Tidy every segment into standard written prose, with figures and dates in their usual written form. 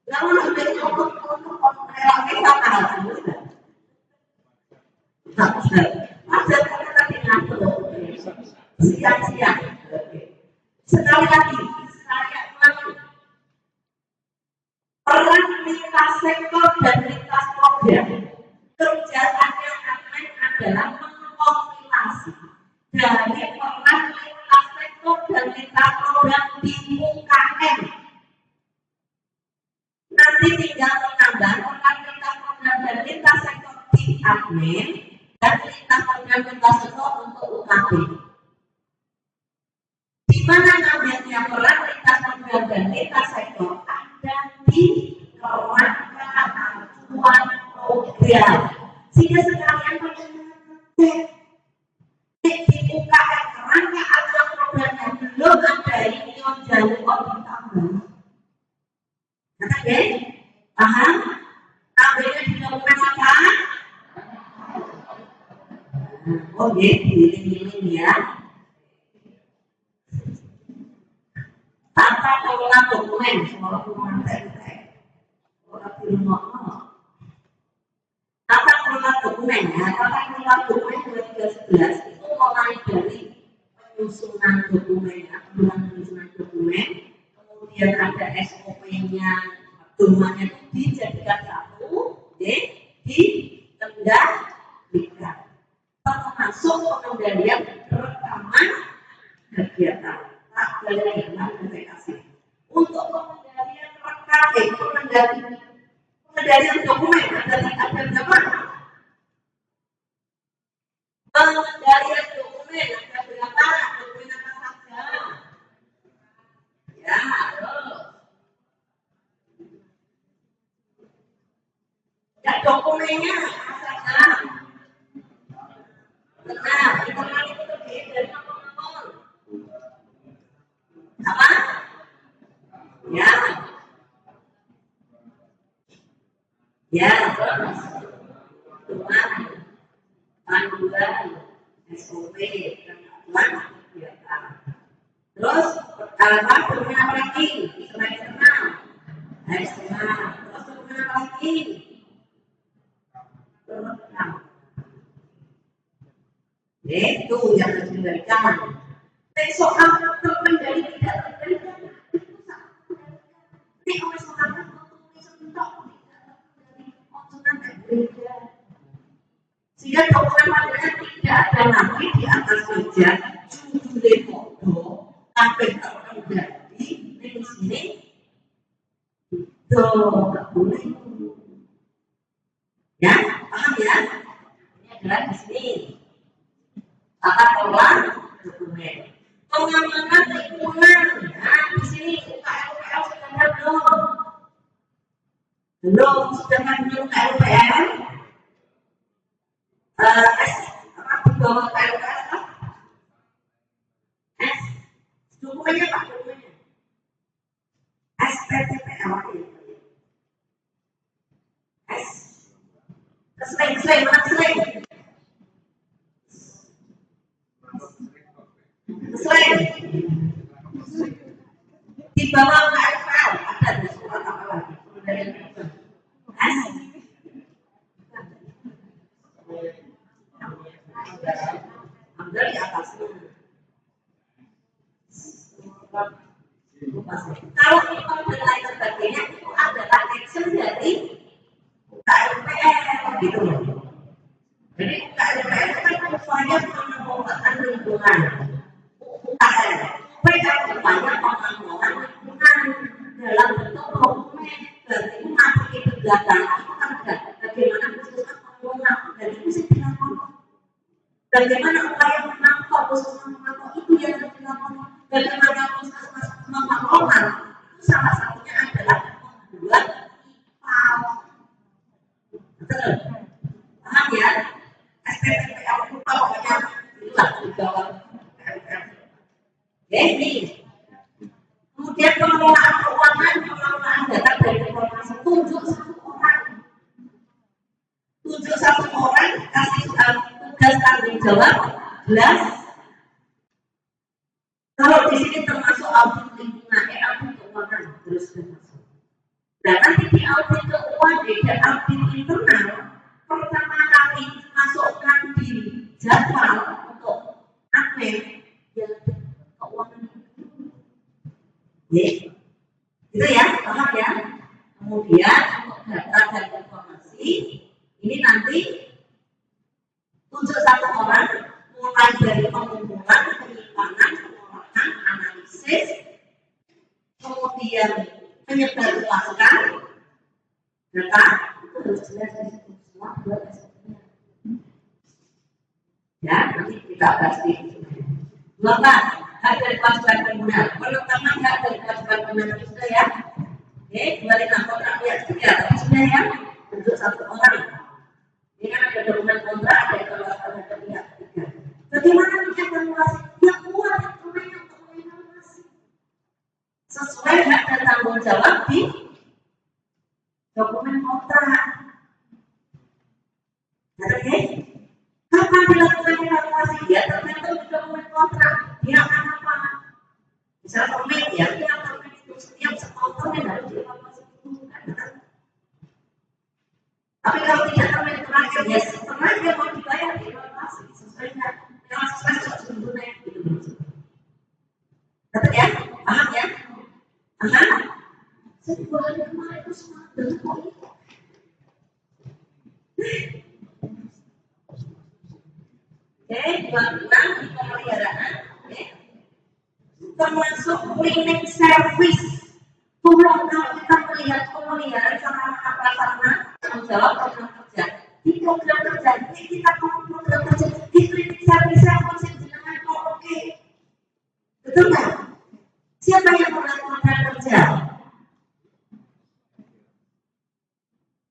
Lalu sudah untuk relatif apa harus ada karena tadi ngatur siang-siang. Sekali lagi saya ulangi, peran lintas sektor dan lintas program kerjaannya admin adalah mengkompilasi dari peran lintas sektor dan lintas program di UKM. Nanti tinggal menambah peran lintas program dan lintas sektor di admin dan lintas program lintas sektor untuk UKB. Di mana ngambilnya peran lintas program dan lintas sektor ada di kerangka acuan program. Sehingga sekalian mengenai di UKM kerangka acuan programnya belum ada union jalur ditambah. Oke, paham? Tampilnya di dokumen apa? Oh, giling-giling ya. Tata kelola dokumen, semua dokumen TNT. Tata kelola dokumen ya, tata kelola dokumen 2011 itu mulai dari penyusunan dokumennya, penyusunan dokumen, kemudian ada SOP-nya, pedomannya itu dijadikan satu, dikendalikan, termasuk pengendalian rekaman kegiatan. Untuk pengendalian pengendalian dokumen ada berapa? Pengendalian dokumen ada berapa? Dokumen apa saja? Ya, terus. Ya, dokumennya apa saja? Benar, internal itu terdiri dari apa? Apa? Ya. Ya, terus. Panduan, SOP, pengakuan, kegiatan. Terus, apa? Dokumen apa lagi? Selain eksternal. Eksternal. Terus dokumen apa lagi? Rekam. Itu yang harus dikendalikan. Soal terkendali tidak terkendali itu sangat ini oleh seorang tulis untuk konsumen berbeda sehingga dokumen materialnya tidak ada lagi di atas meja judulnya foto sampai terkendali di sini itu nggak boleh ya, paham ya? Ini adalah di sini tata kelola dokumen. Pengamanan lingkungan, nah di sini UKL sudah belum sedangkan belum UKL apa di bawah UKL apa? Dokumennya Pak, dokumennya SPTP apa ini? Keseleng, mana keseleng? Keseleng di bawah UKL ada di surat apa lagi? Ambil di atasnya. Kalau itu dan lain sebagainya itu adalah action dari UKLPR gitu loh. Jadi UKLPR kan upaya pengembangan lingkungan. UKLPR upaya pengembangan lingkungan dalam bentuk dokumen. Berarti itu masih kegiatan itu kan bagaimana khususnya pengelolaan dan itu sih dilakukan. Bagaimana upaya menangkap khususnya menangkap itu yang harus dilakukan. Bagaimana khususnya mengelola itu salah satunya adalah membuat IPAL. Betul? Paham ya? SPTP itu pokoknya itulah di bawah UKLPR. Jadi kemudian pengelolaan keuangan, pengelolaan data dari informasi tunjuk satu orang kasih tugas tanggung jawab jelas. Kalau di sini termasuk audit lingkungan, audit keuangan terus termasuk. Dan nanti di audit keuangan, di audit internal, pertama kali masukkan di jadwal untuk admin yang keuangan. Gitu ya, paham ya? Kemudian untuk data dan informasi, ini nanti tunjuk satu orang, mulai dari pengumpulan, penyimpanan, pengolahan, analisis, kemudian menyebarluaskan data, itu harus jelas di situ semua buat SOP-nya. Ya, nanti kita bahas di situ. 12. Hak dan kewajiban pengguna. Penetapan hak dan kewajiban pengguna itu sudah ya. Oke, kembali ke kontrak pihak ketiga, tapi sudah ya, untuk satu orang. Ini kan ada dokumen kontrak, ada evaluasi terhadap pihak ketiga. Bagaimana mengevaluasi? Yang kuat instrumennya untuk mengevaluasi sesuai hak dan tanggung jawab di dokumen kontrak. Oke? Kapan dilakukan evaluasi? Ya tergantung di dokumen kontrak. Dia akan apa? Misalnya permen ya, dia permen itu setiap setahun permen harus dievaluasi dulu kan? Tapi kalau tidak permen terakhir ya setelah dia mau dibayar dievaluasi sesuai dengan sesuai sebelumnya gitu. Betul ya? Paham ya? Paham? Saya 2 hari kemarin itu semua dengan kok itu. Oke, 26 di pemeliharaan, termasuk cleaning service. Tolong kalau kita melihat pemeliharaan sarana prasarana, tanggung jawab program kerja. Di program kerja ini kita program kerja di cleaning service yang masih dengan oke. Betul nggak? Siapa yang membuat program kerja?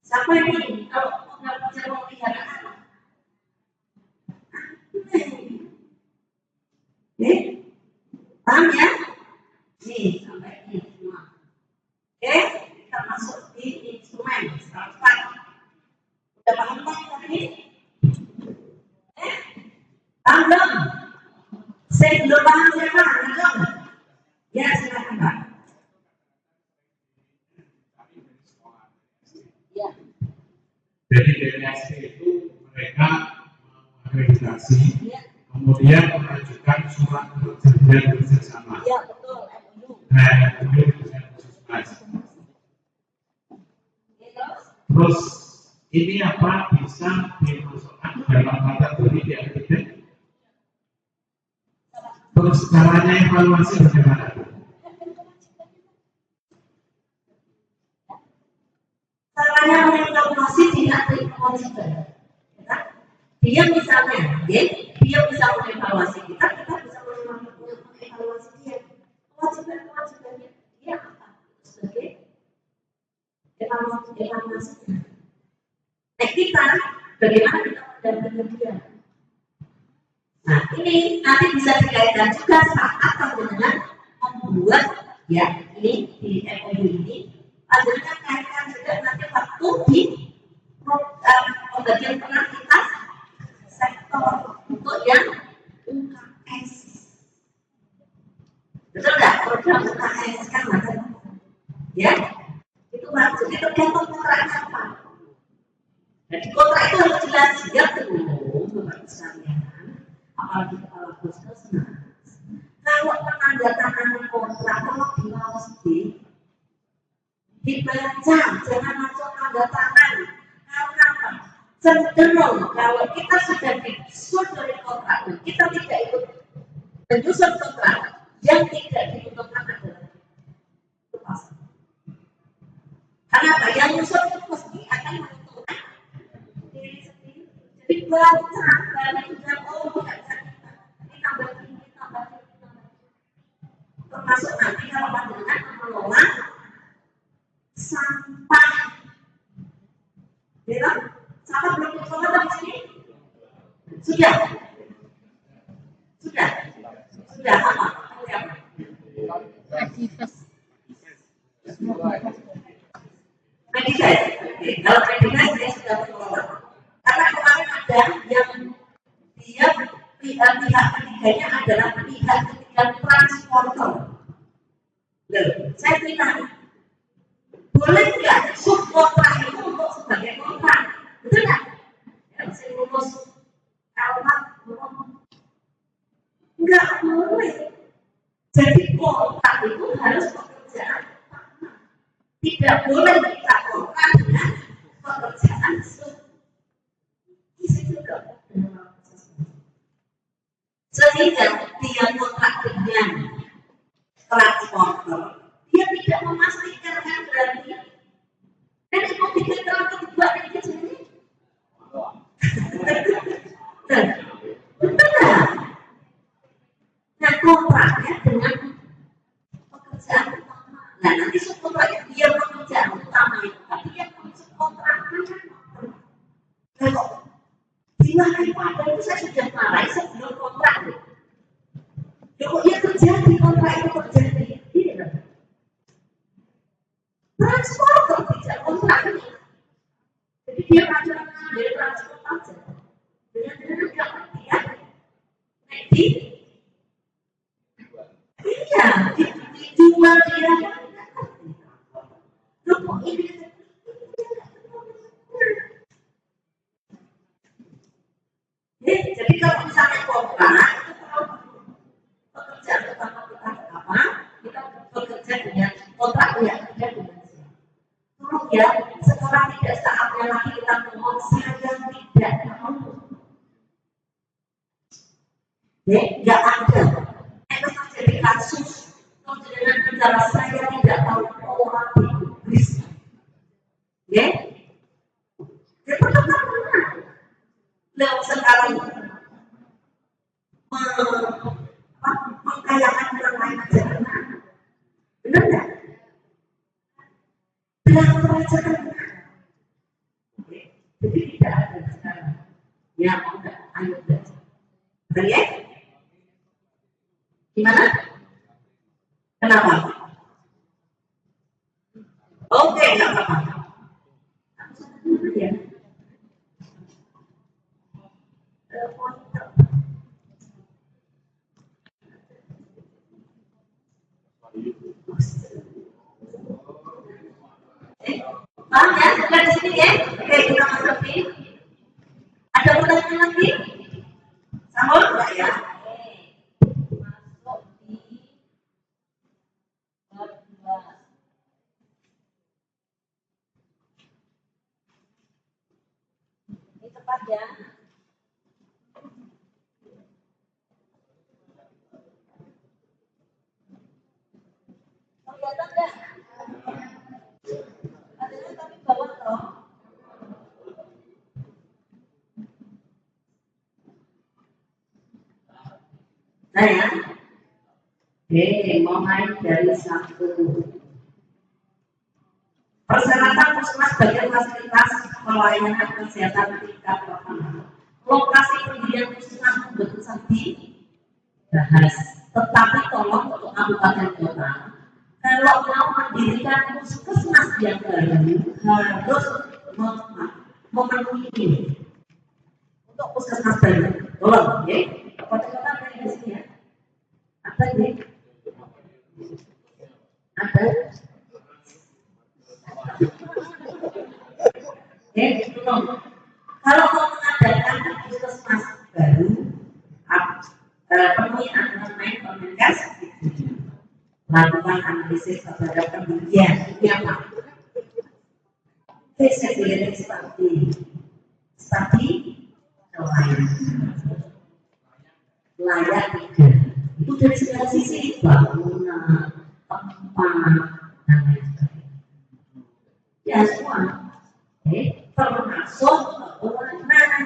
Siapa ini? Kalau program kerja pemeliharaan? Paham ya? Nih, sampai ini semua. Oke, kita masuk di instrumen. Start. Udah paham kan tadi? Paham belum? Saya belum paham siapa? Belum? Ya, silakan Pak. Ya. Jadi dari SD itu mereka akreditasi. Ya. Kemudian mengajukan surat perjanjian kerjasama. Ya betul, MOU. Nah, MOU dengan Puskesmas. Terus ini apa bisa dimasukkan dalam kategori yang tidak? Terus caranya evaluasi bagaimana? Caranya mengevaluasi tidak kewajiban. Dia misalnya, dia bisa mengevaluasi kita bisa mengevaluasi dia. Kewajibannya dia apa? Sebagai evaluasinya. Nah kita, bagaimana kita mendampingi dia? Nah ini nanti bisa dikaitkan juga saat dengan membuat ya ini di MOU ini, adanya kaitan juga nanti waktu di pembagian penantitas sektor untuk yang UKS. Betul nggak? Program UKS kan ada, ya? Itu jadi tergantung kontraknya apa. Jadi kontrak itu harus jelas ya belum, Bapak sekalian. Apalagi kepala Puskesmas. Kalau penandatanganan kontrak kalau diawasi, dibaca, jangan langsung tanda tangan. Karena apa? Cenderung kalau kita sudah disodori kontrak, kita tidak ikut menyusun kontrak, yang tidak dibutuhkan adalah lepas. Karena apa? Yang nyusun itu pasti akan menentukan diri sendiri. Jadi baca, balik dan tidak bisa ini tambah ini. Termasuk nanti kalau panjenengan mengelola sampah, ya. Sampah belum dikelola di sini? Sudah apa? Medifest. Kalau medifest dia sudah mengelola. Karena kemarin ada yang dia pihak ketiganya adalah pihak ketiga transporter. Loh, saya tanya, boleh nggak tidak boleh kita kontrak dengan pekerjaan juga. Sehingga dia kontrak dengan transporter, dia tidak memastikan kan berarti kan itu tiga tahun kedua ini sebenarnya benar. Nah kontraknya dengan pekerjaan utama. Nah nanti kontraknya dia pekerjaan utama itu, tapi dia kontraknya kan kalau bila ada itu saya sudah marahi sebelum kontrak. Kok dia terjadi kontrak itu terjadi? Tidak. Transporter tidak kontrak ini. Jadi dia macam dia transport aja. Dengan tidak ngerti ya. Nanti iya, dijual dia kan tidak ngerti. Loh kok ini jadi kalau misalnya kontrak itu kalau pekerjaan utama kita apa? Kita bekerja dengan kontrak ya kerja dengan siapa? Tolong ya, sekarang tidak saatnya lagi kita ngomong saya tidak mau. Nggak ada. Itu terjadi kasus dengan bicara saya tidak tahu orang di Inggris. Ya, benar. Lalu sekarang mengkayakan orang lain aja benar, benar nggak? Bilang aja benar. Jadi tidak ada sekarang. Ya mau nggak? Ayo belajar. Betul ya? Gimana? Kenapa? Oke, nggak apa-apa. Aku sampai dulu ya. Paham ya? Sebelah sini ya? Oke, kita masukin. Ada pertanyaan lagi? Sambung enggak ya? Masuk di bab 12. Ini tepat ya? Kelihatan enggak? Adanya tapi bawah toh. Nah ya. Mulai dari satu. Persyaratan puskesmas sebagai fasilitas pelayanan kesehatan tingkat pertama. Lokasi pendirian puskesmas keputusan dibahas. Tetapi tolong untuk kabupaten kota, kalau mau mendirikan puskesmas yang baru harus memenuhi ini untuk puskesmas baru. Tolong, ya. Kabupaten kota ada di sini ya. Ada ya. Ada. Tolong. Kalau mau mengadakan puskesmas baru, penuhi aturan Permenkes, lakukan analisis terhadap pendirian. Ini apa? Feasibility study layak tidak. Itu dari segala sisi, bangunan, tempat, dan lain sebagainya. Ya semua, termasuk bangunan,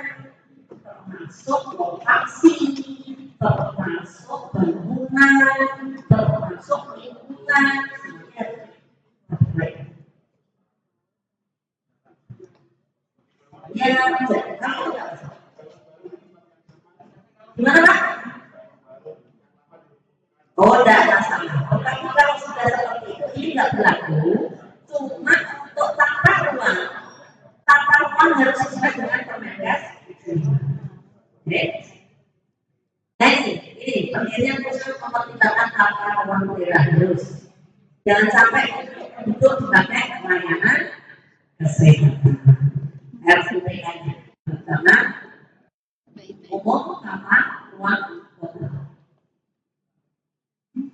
termasuk lokasi, termasuk bangunan, termasuk lingkungan, ya, kamu gimana Pak? Oh, tidak masalah. Tapi kalau sudah seperti itu, ini nggak berlaku. Cuma untuk tata ruang harus sesuai dengan Permenkes. Oke. Nah ini pendirian khusus mempertimbangkan tata ruang daerah terus. Jangan sampai untuk sebagai pelayanan kesehatan. Harus diberikannya. Karena umum tata ruang kota.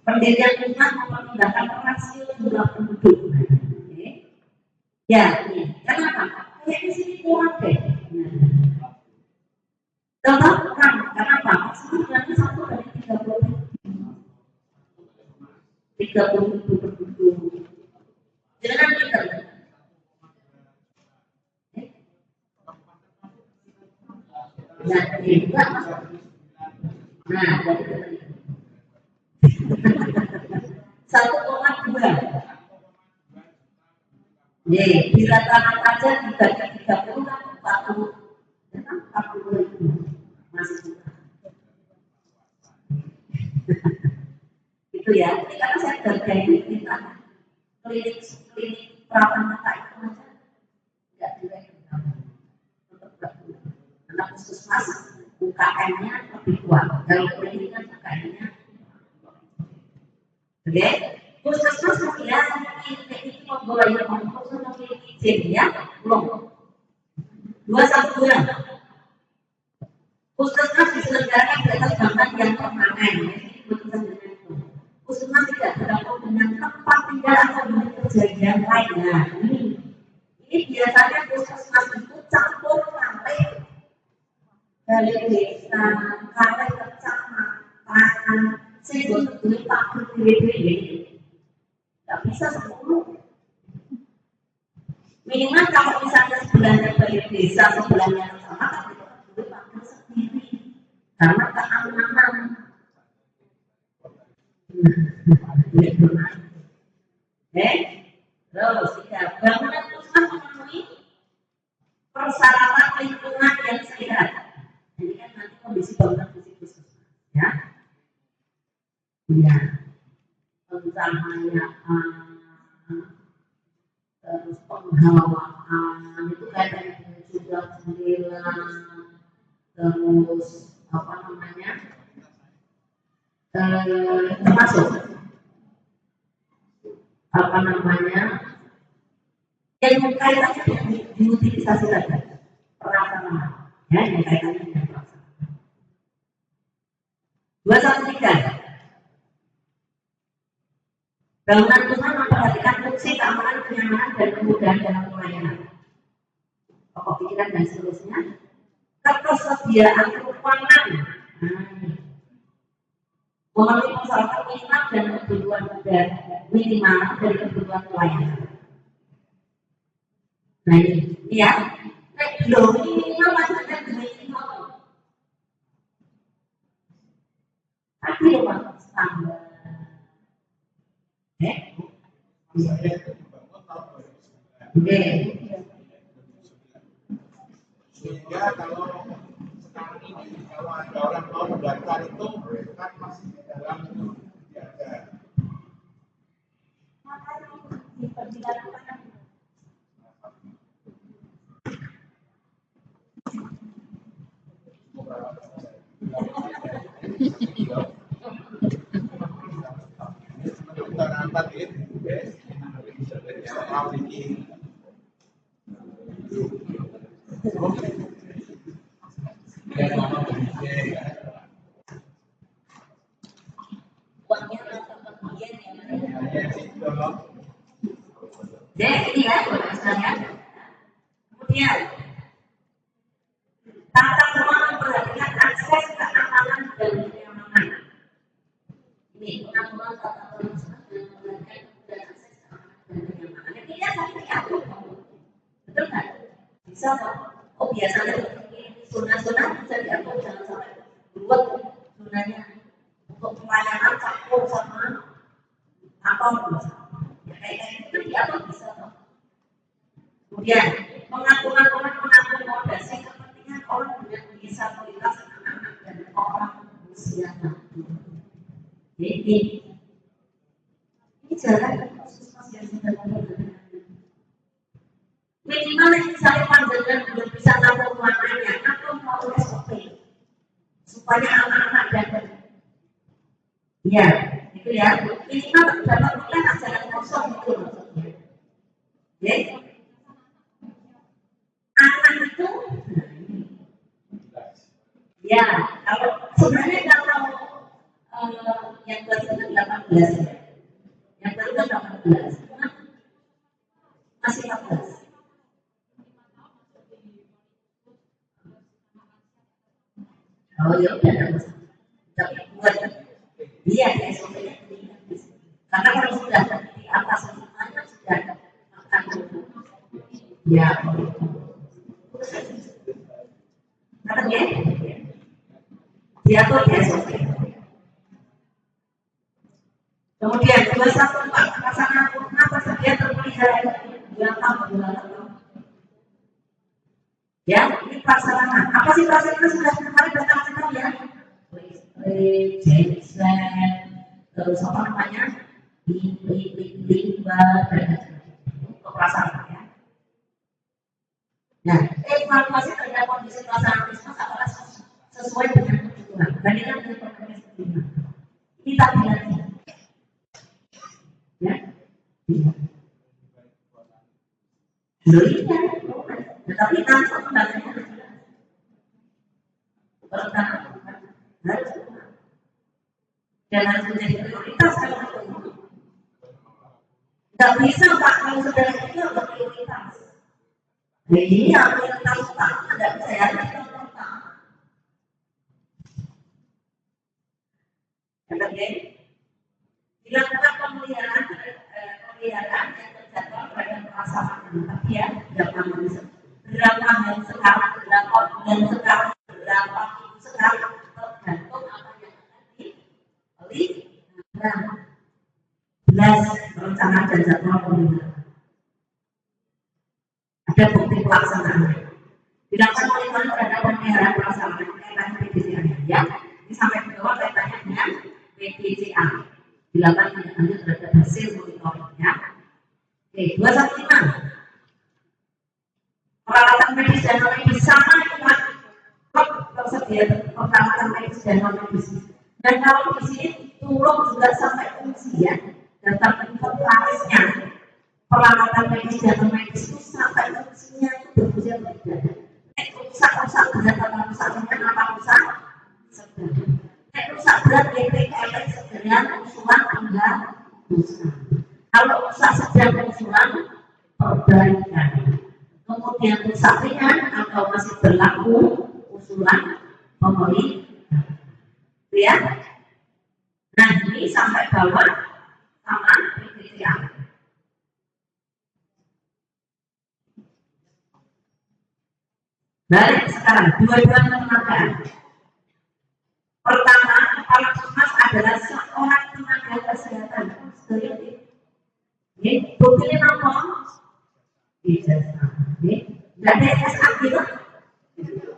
Pendirian rumah mempertimbangkan rasio jumlah penduduk. Ya, ini. Kenapa? Kayak di sini kurang deh. Tetap kurang. Kenapa? Sebenarnya 1 dari 30 ribu penduduk. Jangan kita. Nah, juga. Nah, dari 1,2. Bila tanah saja dibagi 30 kan 40. Kan 40 ribu. Masih juga. Itu ya. Ini karena saya bergaya kita klinik perawatan mata itu aja nggak direk. Karena puskesmas UKM-nya lebih kuat. Kalau klinik kan UKM-nya oke, puskesmas ya ini membolehkan khusus memiliki izin ya, belum 212. Puskesmas diselenggarakan di atas bangunan yang permanen. Puskesmas tidak bergantung dengan tempat tinggal atau dengan kejadian lain. Nah, ini biasanya puskesmas itu campur sampai dari desa, sampai kecamatan, sehingga sebetulnya pabrik gede-gede nggak bisa 10. Minimal kalau misalnya sebelahnya dari desa, sebelahnya sama kan itu sebetulnya pabrik sendiri karena keamanan. Terus bangunan puskesmas memenuhi persyaratan lingkungan yang sehat. Ini kan nanti kondisi bangunan puskesmas ya. Ya, pencahayaan, terus penghawaan itu kaitannya dengan juga jendela, terus apa namanya, termasuk apa namanya yang kaitannya dengan diutilisasi tadi perasaan, ya yang kaitannya dengan perasaan. 213. Bangunan pusat memperhatikan fungsi keamanan, kenyamanan, dan kemudahan dalam pelayanan, pokok pikiran dan seterusnya. Ketersediaan ruangan memenuhi persyaratan minimal dan kebutuhan minimal dari kebutuhan pelayanan. Nah ini ya, belum minimal maksudnya minimal. Tapi rumah standar. Sehingga kalau sekarang ini kalau ada orang mau mendaftar itu kan masih di dalam dijaga. Jadi ini ya, misalnya. Kemudian tata ruang memperhatikan akses keamanan dan kenyamanan. Ini pengaturan tata ruang dan memperhatikan akses keamanan dan kenyamanan. Ini ya satu diatur, betul kan? Bisa kok. Oh biasanya zona-zona bisa diatur, jangan sampai buat zonanya untuk pelayanan campur sama apa ya kayak itu diatur bisa kok. Kemudian pengaturan mengakomodasi kepentingan orang dengan disabilitas, anak-anak dan orang usia lanjut. Jadi ini jalan puskesmas yang sudah berjalan. Minimal misalnya panjangan belum bisa nampung warnanya atau mau SOP supaya anak-anak dan ya itu ya minimal dapat kita jalan kosong itu maksudnya. Ya. Anak itu ya kalau sebenarnya kalau yang baru itu 18 ya. Yang baru itu 18 masih 14 Oh ya udah ada masalah. Tapi buat dia di SOP-nya karena kalau sudah di atas semuanya sudah akan ya karena dia tuh di SOP. Kemudian 214 pasangan purna bersedia terpelihara 2 tahun. Ya, ini prasarana. Apa sih prasarana sudah kemarin datang sekali ya? Listrik, genset, terus apa namanya? Limbah dan prasarana ya. Nah, evaluasi terhadap kondisi prasarana bisnis apakah sesuai dengan kebutuhan? Bandingkan dengan perkembangan sebelumnya. Ini tadi lagi. Ya, iya. Tetapi kan sebenarnya pertama harus dan harus menjadi prioritas kalau itu. Tidak bisa Pak kalau sudah itu adalah prioritas. Jadi yang prioritas utama tidak bisa ya utama. Oke. Dilakukan pemeliharaan yang terjadwal pada pelaksanaan tapi ya tidak bisa. Berapa hari sekarang, berapa bulan sekarang, berapa minggu sekarang, tergantung apa yang akan dipelihara. Belas rencana dan jadwal pemeliharaan. Ada bukti pelaksanaan. Dilakukan pemeliharaan terhadap pemeliharaan pelaksanaan kaitannya PDCA ya. Ini sampai ke bawah kaitannya dengan PDCA. Dilakukan tindak lanjut terhadap hasil monitoringnya. Oke, 215. Peralatan medis dan non medis sama dengan tersedia peralatan medis dan non medis. Dan kalau di sini turun juga sampai fungsi ya, daftar inventarisnya peralatan medis dan non medis itu sampai fungsinya itu berfungsi berbeda. Rusak berat atau rusak ringan apa rusak sedang. Rusak berat DPKL sedang usulan enggak rusak. Kalau rusak sedang usulan perbaikan. Kemudian rusak ringan atau masih berlaku usulan pemeliharaan. Ya. Nah ini sampai bawah sama PDCA. Baik sekarang dua-dua tenaga. Pertama, kepala puskesmas adalah seorang tenaga kesehatan. Ini buktinya apa? Ijazah. Tidak ada SAG gitu.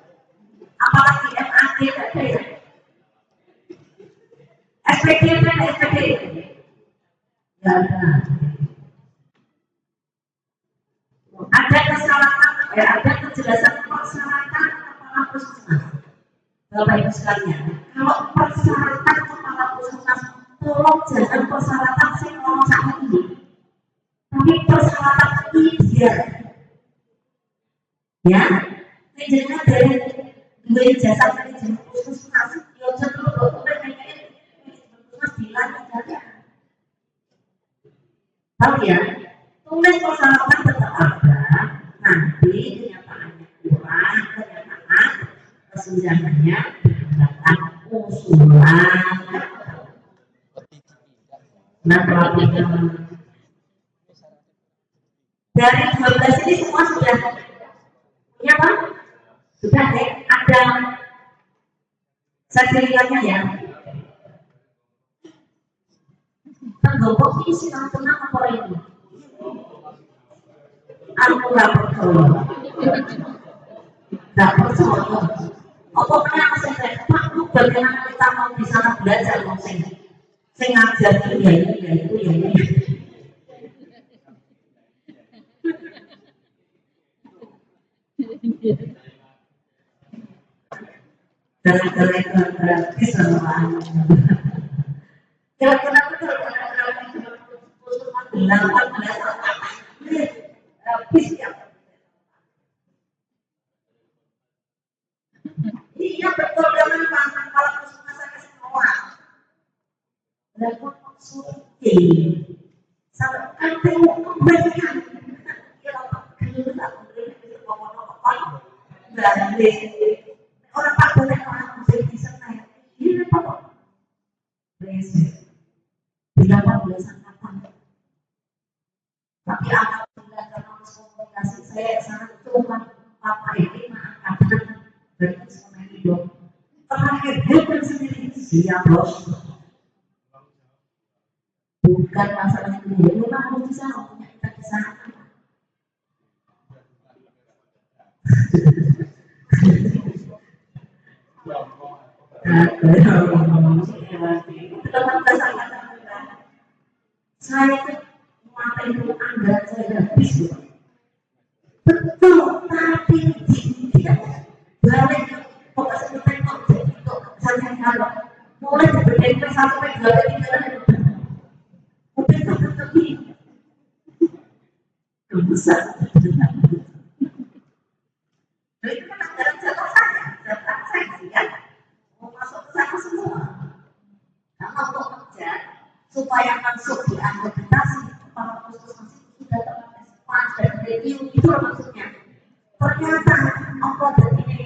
Apalagi MAG tidak ada ya. SPD dan SPD tidak ada. Ada kesalahan, ada kejelasan persyaratan kepala puskesmas. Bapak Ibu sekalian, kalau persyaratan kepala puskesmas, tolong jangan persyaratan sing ngomong sama ini. Tapi persyaratan ideal. Ya, jangan dari dua ijazah dari jenis puskesmas, ya cenderung dokumen yang puskesmas bilang saja. Tahu ya, tulis persyaratan tetap ada, nanti kenyataannya kurang, kenyataan kesenjangannya menggunakan usulan. Nah, perhatikan dari 12 ini semua sudah punya Pak? Sudah ya? Ada sertifikatnya ya? Penggobok ini silang tenang apa ini? Aku gak percaya. Gak percaya. Apa kenapa saya Pak, bagaimana kita mau bisa belajar saya ngajar ya itu ya ini. Gratis sama kira-kira betul habis ya. Iya betul dengan pangan kalau puskesmas ke semua. Lalu suci sampai ada kebaikan. Kira kita orang tak boleh orang Tapi alhamdulillah karena komunikasi saya sangat cuma Papa ini angkatan berarti sama hidup. Terakhir hebat sendiri siap bos. Bukan masalah itu, memang harus bisa punya kita di sana. Saya mata itu anggaran saya habis. Betul, tapi tidak balik ke fokus kita untuk saja kalau mulai dari sampai balik kita mungkin tapi besar. Jadi itu kan anggaran jatah saya kan mau masuk ke sana semua. Karena untuk kerja supaya masuk di akreditasi para puskesmas itu sudah terpakai pas dan review itu maksudnya. Ternyata apa dari ini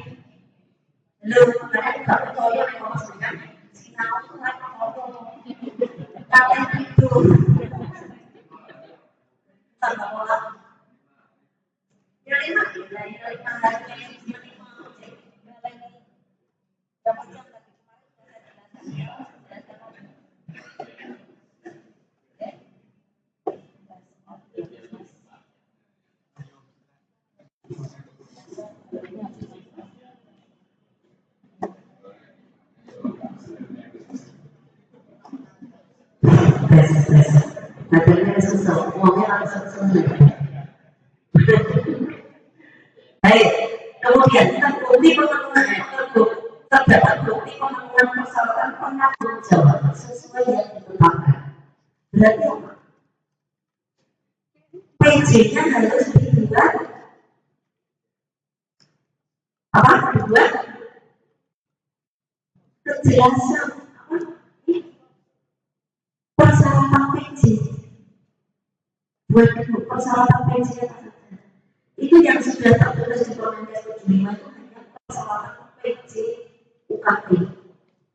belum ada nggak percaya yang maksudnya sinau itu kan ngomong kalian itu tambah pola dari harganya yang menerima dapat yang tadi Katanya susah, uangnya langsung sembuh. Baik, kemudian kita bukti pemenuhan terdapat bukti pemenuhan persyaratan penanggung jawab sesuai yang ditetapkan. Berarti apa? PJ-nya harus dibuat apa? Dibuat kejelasan persyaratan PJ. Buat persyaratan PJ itu yang sudah tertulis di Permenkes 75 itu hanya persyaratan PJ UKP.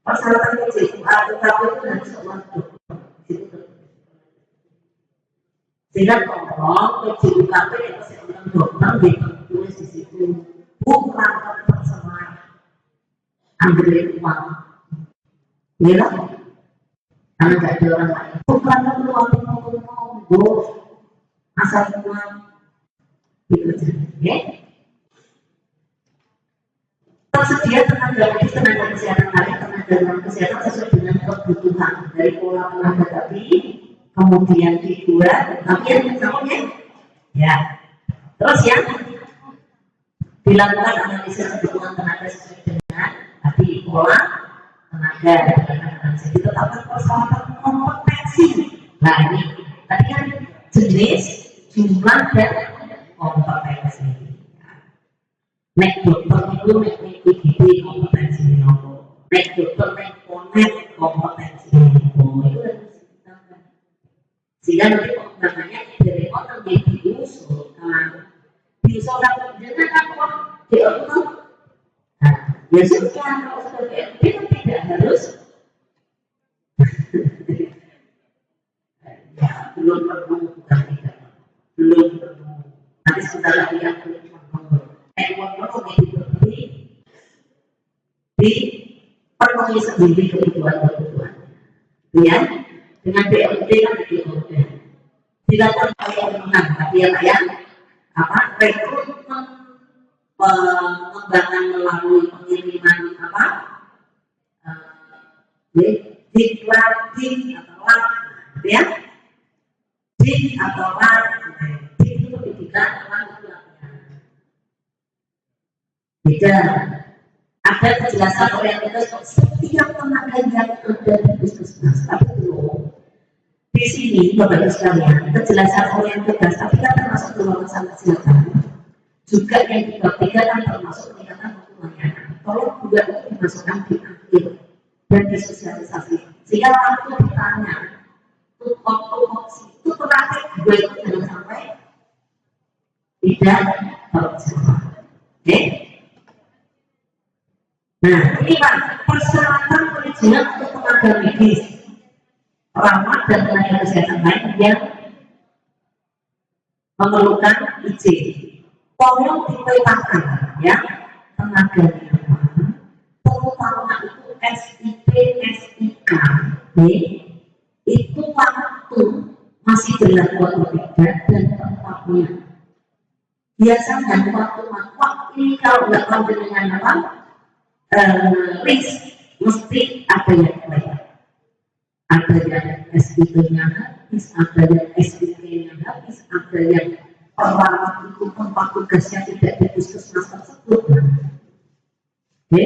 Persyaratan PJ UKP itu harus waktu. Sehingga tolong PJ UKP yang kesehatan dokter ditulis di situ. Bukan terserah ambil uang. Ya, karena nggak ada orang lain. Bukan uang asal uang. Ya. Tersedia tenaga medis, tenaga kesehatan lain, tenaga kesehatan sesuai dengan kebutuhan dari pola tenaga tadi, kemudian dibuat, tapi yang namanya, ya. Terus ya, dilakukan analisis kebutuhan tenaga sesuai dengan tadi pola tenaga dan ditetapkan persyaratan kompetensi. Nah ini tadi kan jenis, jumlah dan kompetensi. Nek dokter itu nek IGD kompetensi nopo. Nek dokter nek konet kompetensi nopo. Itu harus ditambah. Sehingga nanti pengembangannya dari orang yang diusulkan dengan apa? Diusul. Nah, ya sudah kalau sebagai itu tidak harus. Ya belum perlu bukan tidak. Belum perlu. Nanti sebentar lagi yang dipenuhi sendiri kebutuhan ya dengan BLT kan dilakukan yang menang tapi yang apa rekrutmen pengembangan melalui pengiriman apa diklatih atau ya atau itu pendidikan beda. Ada kejelasan orientasi setiap tenaga yang ada di puskesmas. Tapi belum di sini Bapak Ibu sekalian kejelasan orientasi tapi kan termasuk kewawasan kesehatan juga yang dibuktikan kan termasuk peningkatan hukumannya. Tolong juga itu dimasukkan di akhir dan disosialisasi sehingga waktu ditanya tupoksi itu terakhir gue itu jangan sampai tidak terjawab. Oke? Nah, ini Pak, persyaratan perizinan untuk tenaga medis, perawat dan tenaga kesehatan lain yang memerlukan izin. Tolong dipetakan ya tenaganya apa, terutama itu SIP, SIK, itu waktu masih berlaku atau tidak dan tempatnya. Biasanya waktu ini kalau nggak tahu dengan apa list mesti ada yang bayar. Ada yang SIP-nya habis, ada yang SIP-nya habis, ada yang perawat itu tempat tugasnya tidak di puskesmas tersebut. Oke,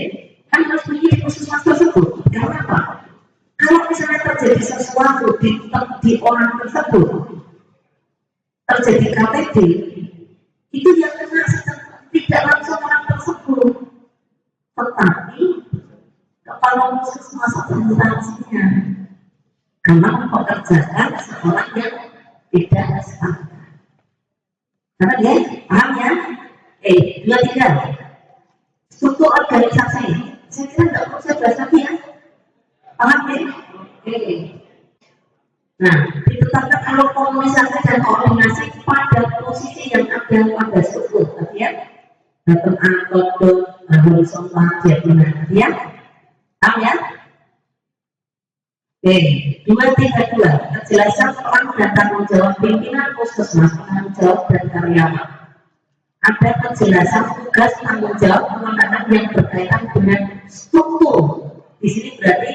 kan harus pergi di puskesmas tersebut. Karena apa? Kalau misalnya terjadi sesuatu di orang tersebut, terjadi KTD, itu yang kena tidak langsung orang tersebut, tetapi kepala puskesmas administrasinya, karena mempekerjakan seorang yang tidak SK. Karena dia paham ya, dua tiga struktur organisasi. Saya kira nggak perlu saya bahas lagi ya, paham ya? Nah, ditetapkan kalau komunikasi dan koordinasi pada posisi yang ada pada struktur, tadi ya, bottom up, top down, horizontal, diagonal, ya, paham ya? Dua tiga dua, kejelasan peran dan tanggung jawab pimpinan puskesmas, tanggung jawab dan karyawan. Ada kejelasan tugas tanggung jawab penanganan yang berkaitan dengan struktur. Di sini berarti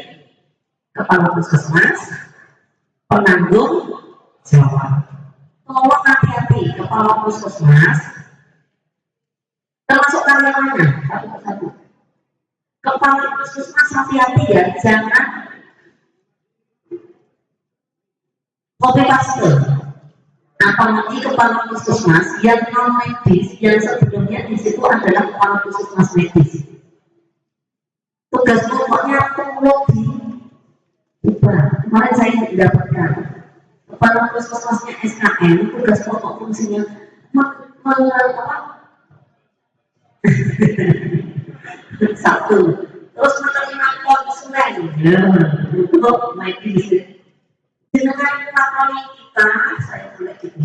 kepala puskesmas, penanggung jawab. Tolong hati-hati, kepala puskesmas, termasuk karyawannya satu persatu. Kepala puskesmas hati-hati ya, jangan copy paste. Apalagi kepala puskesmas yang non medis, yang sebelumnya di situ adalah kepala puskesmas medis. Tugas pokoknya perlu diubah. Kemarin saya mendapatkan kepala puskesmasnya SKM, tugas pokok fungsinya satu, terus menerima konsulen untuk medis. Dengan lakoni kita, saya mulai gitu.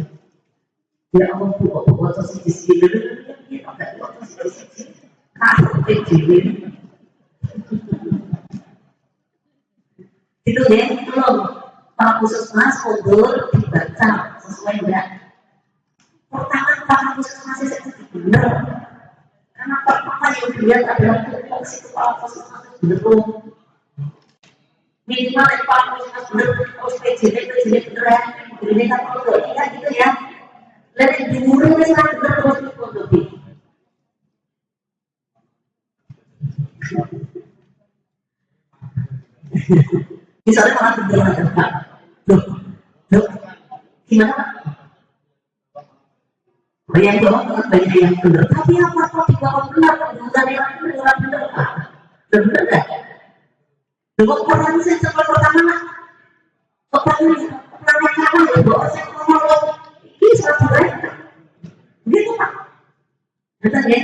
Ya Allah, buku otosi di sini, kita nggak otosi di sini, kasih PJW. Itu deh, belum. Para puskesmas mundur dibaca sesuai enggak. Pertama, para puskesmas itu benar. Karena pertama yang dilihat adalah fungsi kepala puskesmas itu benar. Minimal kepala puskesmas benar, terus PJW benar, ini kan produk kita gitu ya. Dan yang dimulai sekarang benar terus diproduksi. Misalnya malah berjalan depan, loh, gimana Pak? Banyak jawab banyak yang benar, tapi apa di bawah benar, bukan yang benar Pak? Benar nggak? Dua orang saya coba pertama, pertama ya bahwa saya ngomong ini suatu mereka, gitu Pak. Betul ya?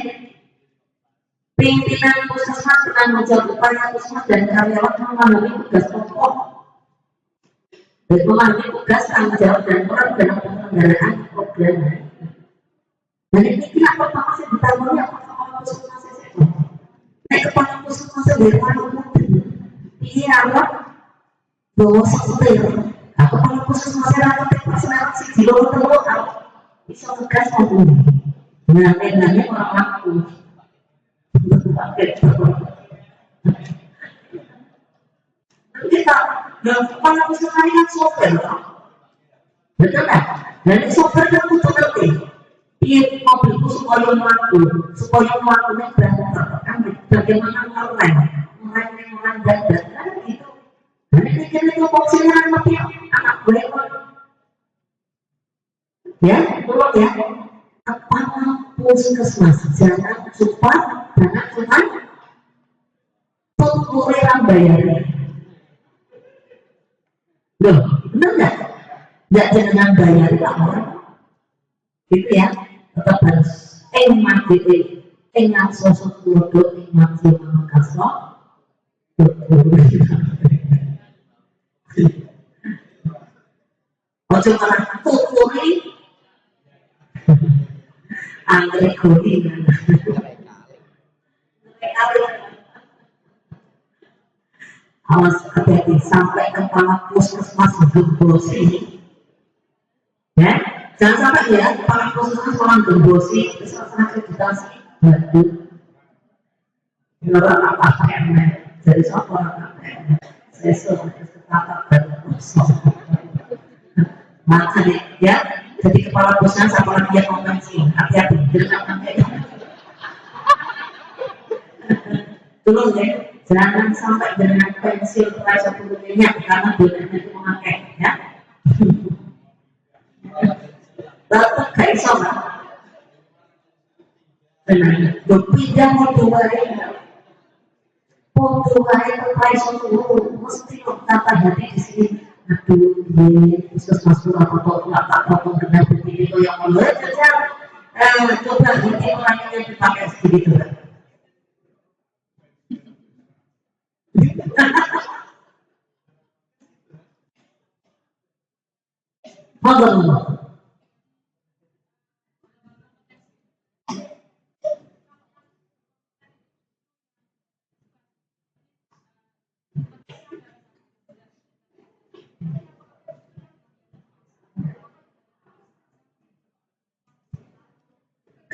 Pimpinan puskesmas penanggung jawab upaya puskesmas dan karyawan memahami tugas pokok dan memahami tugas tanggung jawab dan peran dalam penyelenggaraan program. Dan ini tidak pertama saya ditanggung apa kepala puskesmas saya. Kepala puskesmas dari mana? Ini apa? Bawa sesuatu. Kepala puskesmas saya nanti personel si jiwa terlalu bisa tugas maupun. Nah, bedanya orang laku. Kita dalam kepala puskesmas ini software, betul kan? Dan software yang butuh ngerti. Iya, mobilku supaya melakukannya berantakan, bagaimana online dan gitu. Dan ini itu fungsinya nanti anak gue ya, tolong ya. Kepala puskesmas jangan lupa tutorial bayarnya. Loh, benar nggak? Nggak jangan bayar orang, gitu ya. Tetap harus ingat sosok keluarga, ingat siapa kasih. Ojo malah tuturi Anggrek kuningan. Awas hati-hati sampai kepala puskesmas gembosi. Ya, jangan sampai ya kepala puskesmas orang gembosi terus akreditasi. Waduh, orang apa KPM? Jadi siapa orang KPM? Saya sudah tertata dan kosong. Makanya ya, jadi kepala puskesmas apalagi yang mau pensiun, hati-hati jangan sampai. Tolong ya, jangan sampai dengan pensil price satu minyak karena donanya itu memakai ya. Tetap gak iso kan? Benar. Berpindah modo wae. Modo wae price satu mesti kata hati di sini. Aduh, ini puskesmas pun atau nggak tak potong dengan begini itu yang mulai saja. Coba ini orang yang dipakai segitu kan.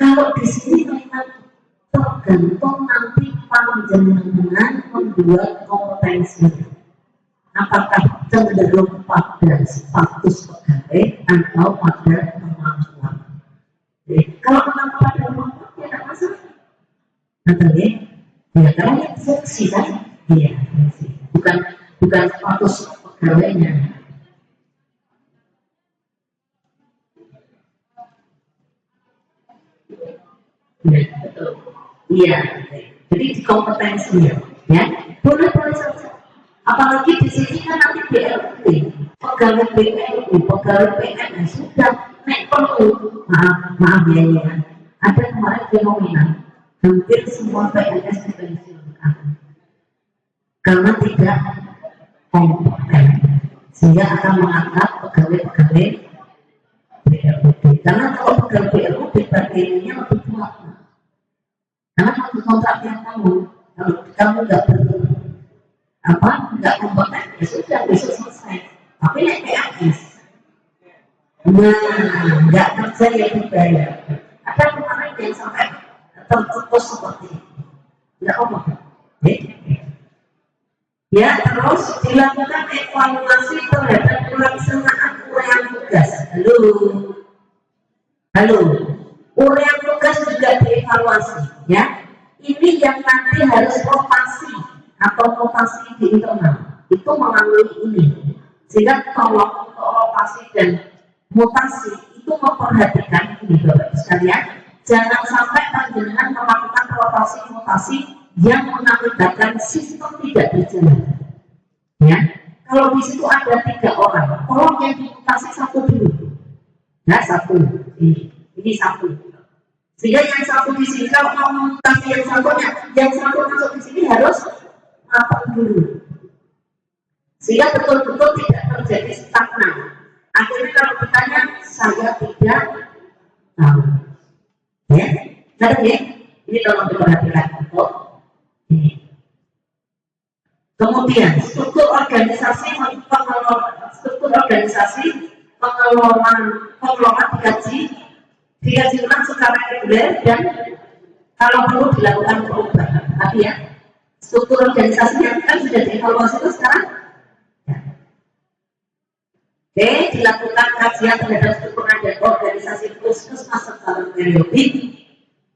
Kalau di sini memang tergantung nanti panjenengan membuat kompetensi. Apakah cenderung pada status pegawai atau pada kemampuan? Jadi, kalau kemampuan pada kemampuan tidak masalah. Nanti ya kalau yang seksi kan, iya, bukan status pegawainya. Ya, betul. Iya, jadi di kompetensinya, ya, boleh saja. Apalagi di sini kan nanti BLT, pegawai BLT, pegawai PNS sudah naik perlu, maaf ya, ada kemarin fenomena hampir semua PNS dipensiunkan karena tidak kompeten, sehingga akan mengangkat pegawai BLT. Karena kalau pegawai BLT bagiannya lebih kuat, karena kalau kontrak yang kalau kamu nggak kompeten ya sudah besok selesai. Tapi yang PNS nggak kerja ya dibayar. Ada kemarin yang sampai terputus seperti itu, nggak kompeten. Ya, terus dilakukan evaluasi terhadap pelaksanaan uraian tugas. Halo, uraian tugas juga dievaluasi, ya. Ini yang nanti harus rotasi atau rotasi di internal itu melalui ini. Sehingga kalau untuk rotasi dan mutasi itu memperhatikan ini Bapak sekalian, jangan sampai panjenengan melakukan rotasi mutasi yang mengakibatkan sistem tidak berjalan. Ya, kalau di situ ada 3 orang, tolong yang dimutasi 1 dulu. Nah, 1 ini 1. Sehingga yang 1 di sini kalau mau mutasi yang 1-nya, yang 1 masuk di sini harus matang dulu. Sehingga betul-betul tidak terjadi stagnan. Akhirnya kalau ditanya, saya tidak tahu. Ya, ngerti ya? Ini tolong diperhatikan untuk ini. Kemudian struktur organisasi pengelola dikaji ulang secara reguler dan kalau perlu dilakukan perubahan. Tapi ya, struktur organisasi yang kan sudah dievaluasi itu sekarang. Ya. Oke, dilakukan kajian terhadap struktur dan organisasi puskesmas secara periodik.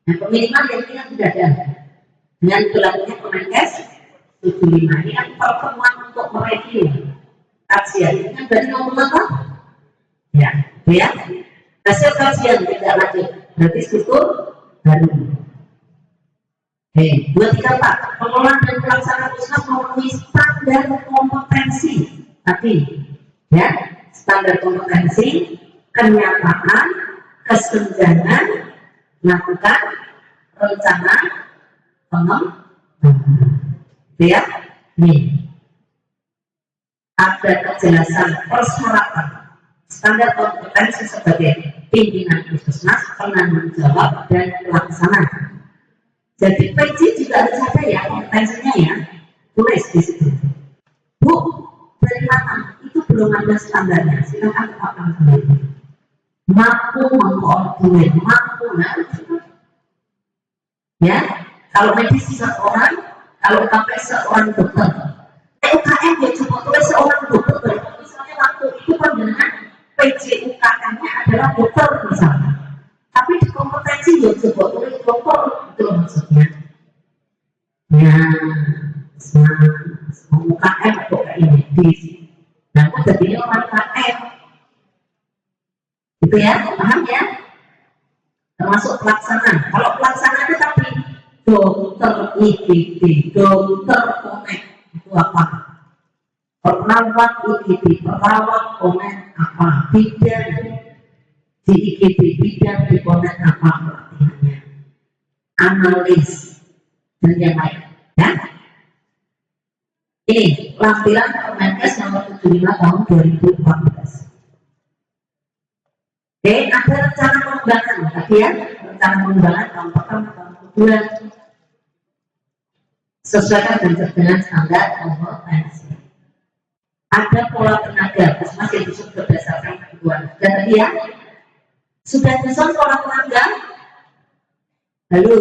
Nah, pemilihan yang tidak ada dengan berlakunya Kemenkes 75 ini kan pertemuan untuk mereview kajian ini kan berarti ngomong apa? Ya, hasil kajian tidak lanjut berarti struktur baru. 234 pengelolaan dan pelaksanaan puskesmas memenuhi standar kompetensi tadi, ya, standar kompetensi, kenyataan, kesenjangan, melakukan rencana pengembangan. Ya, nih ada kejelasan persyaratan Standar kompetensi sebagai pimpinan puskesmas, penanggung jawab dan pelaksana. Jadi PJ juga harus ada ya kompetensinya ya, tulis di situ. Bu, dari mana? Itu belum ada standarnya, silakan tetapkan sendiri. Mampu mengkoordinir, mampu ya. Kalau medis seseorang, kalau sampai seorang dokter, UKM ya coba tulis seorang dokter. Misalnya waktu itu pandangan PJ UKM-nya adalah dokter misalnya, tapi di kompetensi ya coba tulis dokter, itu maksudnya. Ya, semua UKM atau UKM medis. Nah, aku jadinya orang UKM. Gitu ya, paham ya? Termasuk pelaksana. Kalau pelaksana itu tadi dokter IGD, dokter konek itu apa? Perawat IGD, perawat konek apa? Bidan di IGD, bidan di konek apa pelatihannya? Analis dan yang lain. Ya? Ini lampiran Permenkes nomor 75 tahun 2014. Oke, ada rencana pengembangan tadi ya, rencana pengembangan tahun pertama, tahun kedua, sesuaikan dengan standar kompetensi. Ada pola tenaga, masih disusun berdasarkan kebutuhan. Dan tadi ya, sudah disusun pola tenaga. Lalu,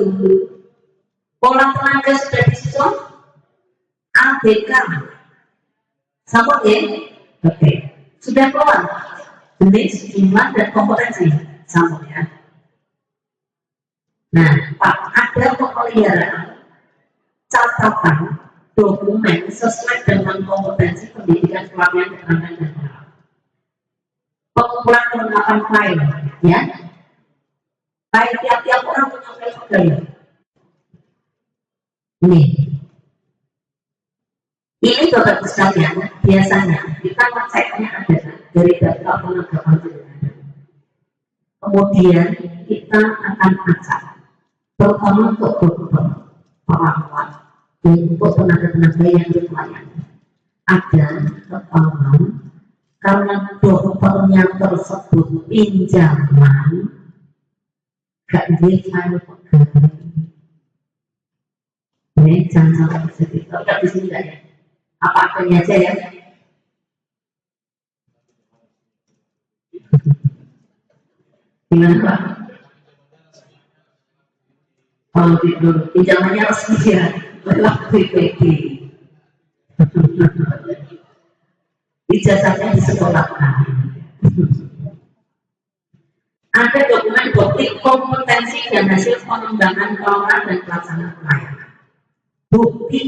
pola tenaga sudah disusun. ABK sama ya, oke, sudah keluar jenis, jumlah dan kompetensi sama ya. Nah, Pak, ada pemeliharaan catatan dokumen sesuai dengan kompetensi pendidikan pelatihan keterampilan dan pengalaman. Pengumpulan kelengkapan file ya. File tiap-tiap orang punya file. Ini Bapak Ibu sekalian, biasanya kita ngeceknya adalah dari data penanggapan pilkada. Kemudian kita akan acak, terutama untuk dokter, perawat, untuk tenaga-tenaga yang dilayani. Ada ketahuan karena dokternya tersebut pinjaman, gak dia file pegawai. Ini jangan sampai sedikit, tidak di sini enggak ya? Apa-apanya aja ya. Gimana Pak? Oh gitu, pinjamannya resmi ya, lewat BPD. Ijazahnya disekolahkan. Ada dokumen bukti kompetensi dan hasil pengembangan pengelolaan dan pelaksanaan pelayanan. Bukti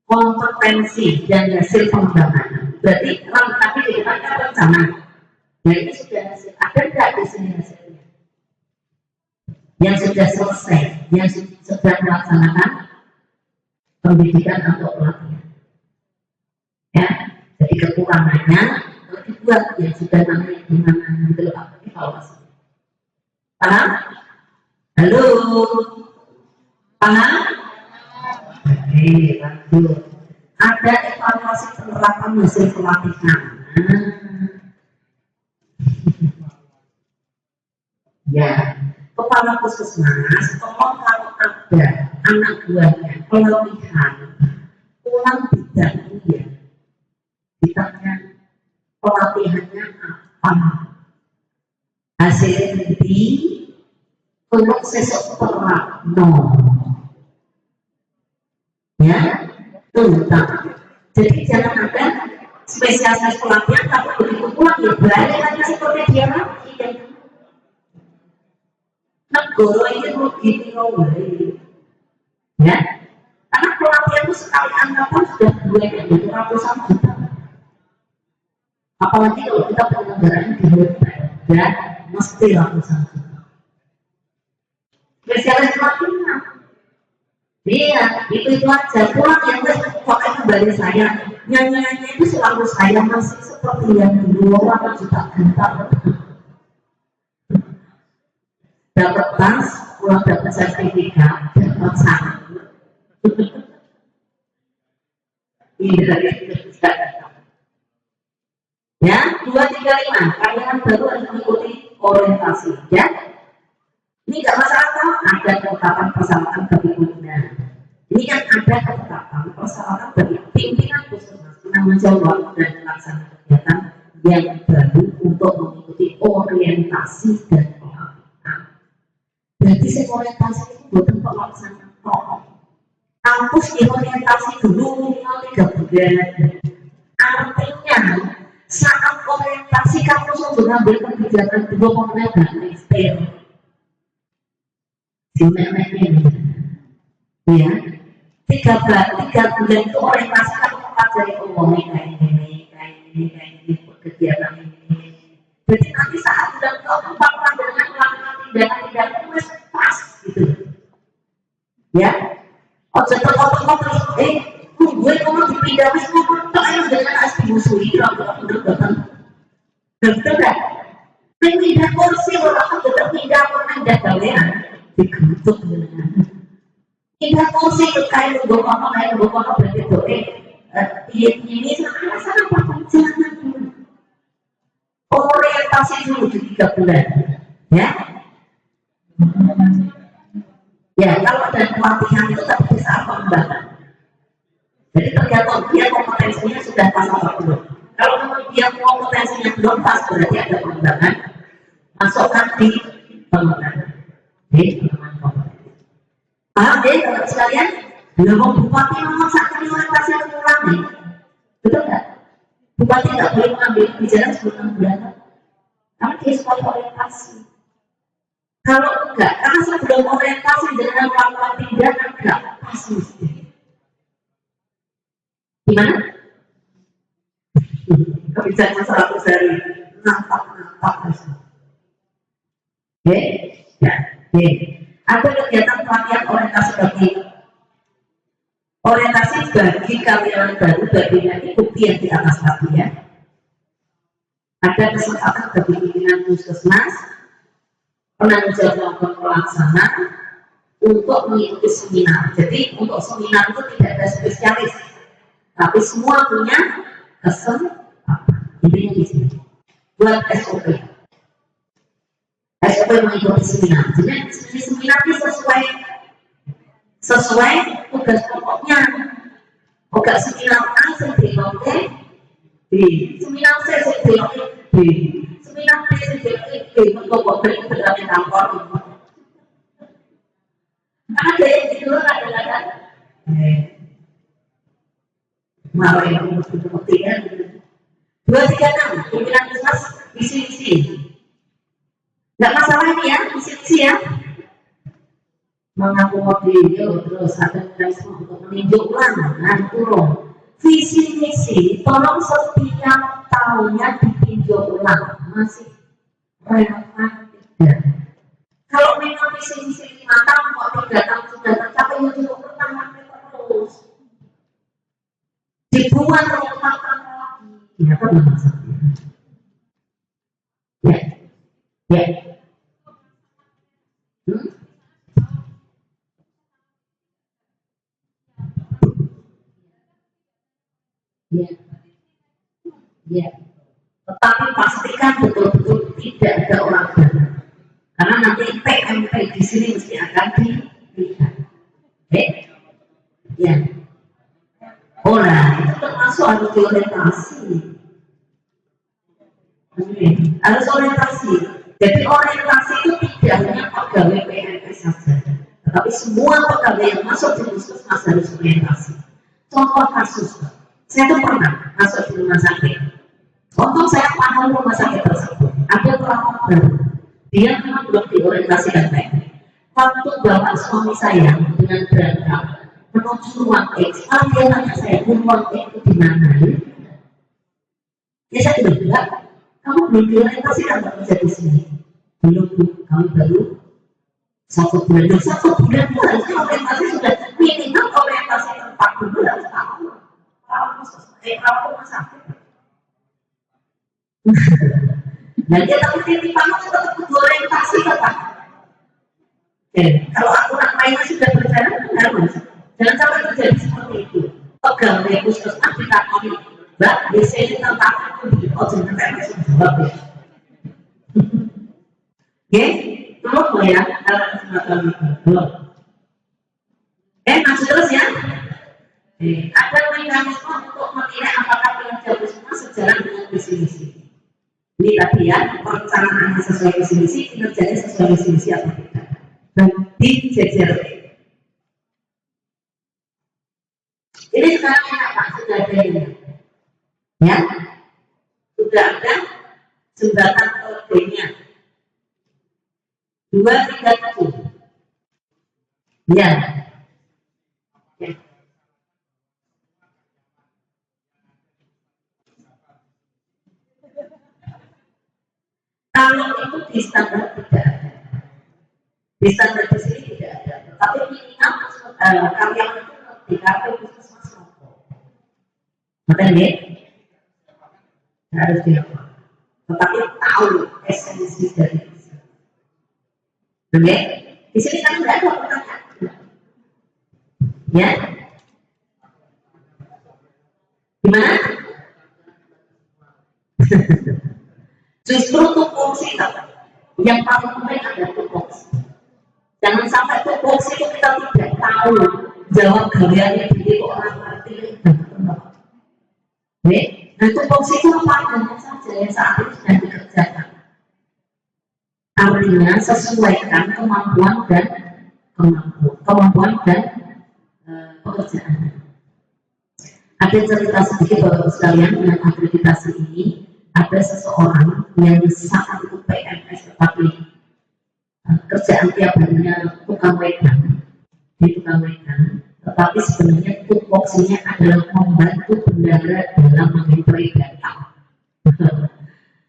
kompetensi dan hasil pengembangan. Berarti tapi di depan kan rencana. Nah ini sudah hasil. Ada nggak di sini hasilnya? Yang sudah selesai, yang sedang melaksanakan pendidikan atau pelatihan. Ya, jadi kekurangannya dibuat yang sudah namanya gimana nanti apa evaluasi. Paham? Halo, paham? Oke, lanjut. Ada evaluasi penerapan hasil pelatihan. Ya, kepala puskesmas tolong kalau ada anak buahnya pelatihan ulang bidang ya, ditanya pelatihannya apa, hasilnya di untuk sesok terapno. Ya, tentang. Jadi jangan ada spesialis pelatihan tapi begitu pulang ya balik lagi seperti dia lagi. Negara ini rugi ya, karena pelatihan itu sekali angkatan sudah ratusan juta. Apalagi kalau kita penyelenggaraan di hotel, ya mesti ratusan juta. Spesialis pelatihan. Iya, itu aja. Pulang yang pakai kembali saya, nyanyiannya itu selalu saya masih seperti yang dulu orang juta gentar. Dapat tas, pulang dapat sertifikat, dapat sana. Iya, Ya, 235 karyawan baru harus mengikuti orientasi. Ya, ini nggak masalah kalau ada ketetapan persyaratan bagi pimpinan. Ini kan ada ketetapan persyaratan bagi pimpinan puskesmas penanggung jawab dan pelaksana kegiatan yang baru untuk mengikuti orientasi dan pengamanan. Berarti orientasi itu bukan pelaksanaan kampus diorientasi dulu minimal 3 bulan. Artinya saat orientasi kampus untuk mengambil kebijakan dua pemenang dan ekspor. Ya, 3 bulan itu orientasi kan mempelajari kayak ini kegiatan ini. Jadi nanti saat bulan keempat dengan melakukan tindakan itu pas gitu. Ya, ojo toko terus gue kamu dipindah wis ngomong tok ayo dengan as dimusuhi kalau datang. Betul enggak? Pindah kursi orang tetap pindah gawean diketuk dengan. Pindah kursi ke kain kayak berarti itu ini sana jangan dulu. Orientasi dulu di 3 bulan. Ya. Ya, kalau ada pelatihan itu tapi bisa pengembangan. Jadi tergantung dia kompetensinya sudah pas atau belum. Kalau memang dia kompetensinya belum pas, berarti ada pengembangan. Masukkan di pengembangan. Di pengembangan kompetensi. Paham deh, kalau sekalian? Belum bupati memaksakan orientasi yang mengulangi. Betul nggak? Bupati nggak boleh mengambil kebijakan sebelum 6 bulan. Karena dia suka orientasi. Kalau enggak, karena sebelum orientasi dengan melakukan tindakan enggak pas mesti. Gimana? Kebijakan 100 hari nampak. Oke, ya, oke. Ada kegiatan pelatihan orientasi bagi karyawan baru bagian bukti yang di atas tadi ya. Ada kesempatan bagi pimpinan puskesmas penanggung jawab maupun pelaksana untuk mengikuti seminar. Jadi untuk seminar itu tidak ada spesialis, tapi semua punya kesempatan. Intinya di sini. Buat SOP mengikuti seminar. Jadi seminar ini sesuai tugas pokoknya. Bukan seminar A oke, B. Seminar C B. Seminar B untuk beri kantor. Ada yang gitu kadang-kadang. Malah yang bukti kan. 236 pimpinan puskesmas isi. Nggak masalah ini ya, isi ya. Mengakomodir terus ada mekanisme untuk meninjau ulang turun visi misi tolong setiap tahunnya ditinjau ulang masih relevan tidak. Kalau memang visi misi 5 tahun kok 3 tahun sudah tercapai ya cukup pertahankan terus dibuat relevan lagi ya kan maksudnya ya Ya. Tetapi pastikan betul-betul tidak ada orang baru. Karena nanti PMP di sini mesti akan dilihat. Ya. Itu termasuk harus diorientasi. Harus orientasi. Jadi orientasi itu tidak hanya pegawai PMP saja, tetapi semua pegawai yang masuk di puskesmas harus orientasi. Contoh kasus, saya tuh pernah masuk di rumah sakit. Untuk saya paham rumah sakit tersebut, ada perawat baru. Dia memang belum diorientasikan baik. Waktu bapak suami saya dengan berangkat menuju ruang X, dia tanya saya, ruang X itu di mana? Ya saya bilang, kamu belum diorientasikan bekerja di sini. Belum, kami baru 1 bulan. 1 bulan itu harusnya orientasi sudah minimal orientasi tempat dulu harus tahu. Perawat rumah sakit. Nah dia tapi titipannya tetap orientasi tetap. Kalau aturan mainnya sudah berjalan harus. Jangan sampai terjadi seperti itu. Pegawai puskesmas ditakoni Mbak, biasanya tentang itu oh jangan langsung jawab ya. Oke, belum ya? Dalam kesempatan belum. Masih terus ya? Ada mekanisme untuk menilai apakah kinerja puskesmas sejalan dengan visi misi. Ini tadi ya, perencanaannya sesuai visi misi, kinerjanya sesuai visi misi atau tidak. Dan dijejer. Ini sekarang enak Pak, sudah ada ini. Ya, sudah ada jembatan kodenya 237. Ya. Kalau itu di standar tidak ada, di standar di sini tidak ada. Tapi minimal karyawan itu di KP puskesmas rokok. Betul ya? Harus dilakukan. Tetapi tahu esensi dari itu. Oke? Di sini kan tidak ada pertanyaan. Ya? Gimana? Justru tupoksi yang paling penting ada tupoksi. Jangan sampai tupoksi itu kita tidak tahu jawab galiannya begitu orang ngerti. Nah tupoksi itu apa saja yang saat ini sedang dikerjakan. Artinya sesuaikan kemampuan dan pekerjaan. Ada cerita sedikit Bapak sekalian dengan akreditasi ini. Ada seseorang yang sangat itu PNS tetapi kerjaan tiap harinya tukang wedan, tetapi sebenarnya tupoksinya adalah membantu bendara dalam menginterpretasi data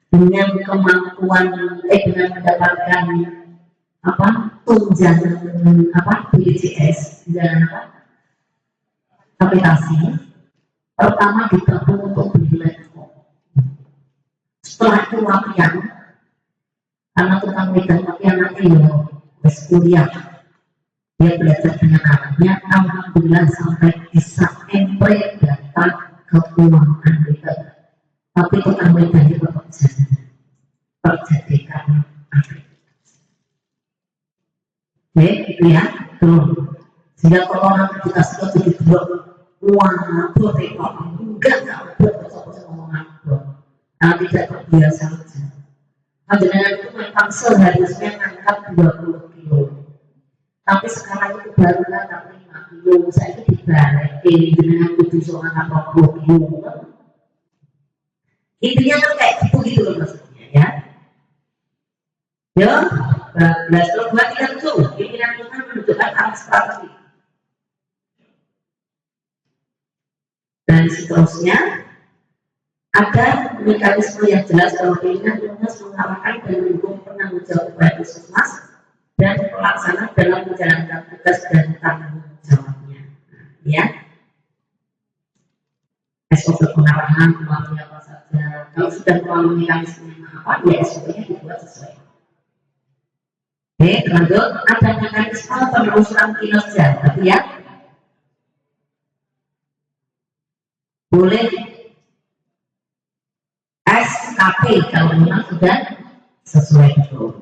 dengan kemampuan dengan mendapatkan tunjangan BPJS dan aplikasi pertama digabung untuk beli laptop. Setelah itu latihan, karena tukang wedan latihan nanti ya wes kuliah, dia belajar dengan anaknya, alhamdulillah sampai bisa entry data keuangan kita. Tapi tukang wedan itu terjadikan akreditasi. Oke, itu ya, tuh. Sehingga kalau orang akreditasi itu jadi dua uang apa repot, enggak bisa ngomong apa. Tidak terbiasa saja. Panjenengan itu memang seharusnya ngangkat 20 kilo. Tapi sekarang itu baru ngangkat 5 kilo. Saya itu dibalik. Dengan kudu soal ngangkat 20 kilo. Intinya kan kayak gitu loh maksudnya ya. Ya, 12 pimpinan Tuhan menunjukkan arah strategi. Dan seterusnya ada mekanisme yang jelas bahwa pimpinan Tunas mengarahkan dan mendukung penanggung jawab upaya puskesmas dan pelaksana dalam menjalankan tugas dan tanggung jawabnya. Ya, SOP pengarahan melalui apa saja. Kalau sudah melalui mekanisme apa, ya SOP-nya dibuat sesuai. Oke, lanjut. Ada mekanisme penelusuran kinerja, tapi ya boleh SKP kalau memang sudah sesuai itu.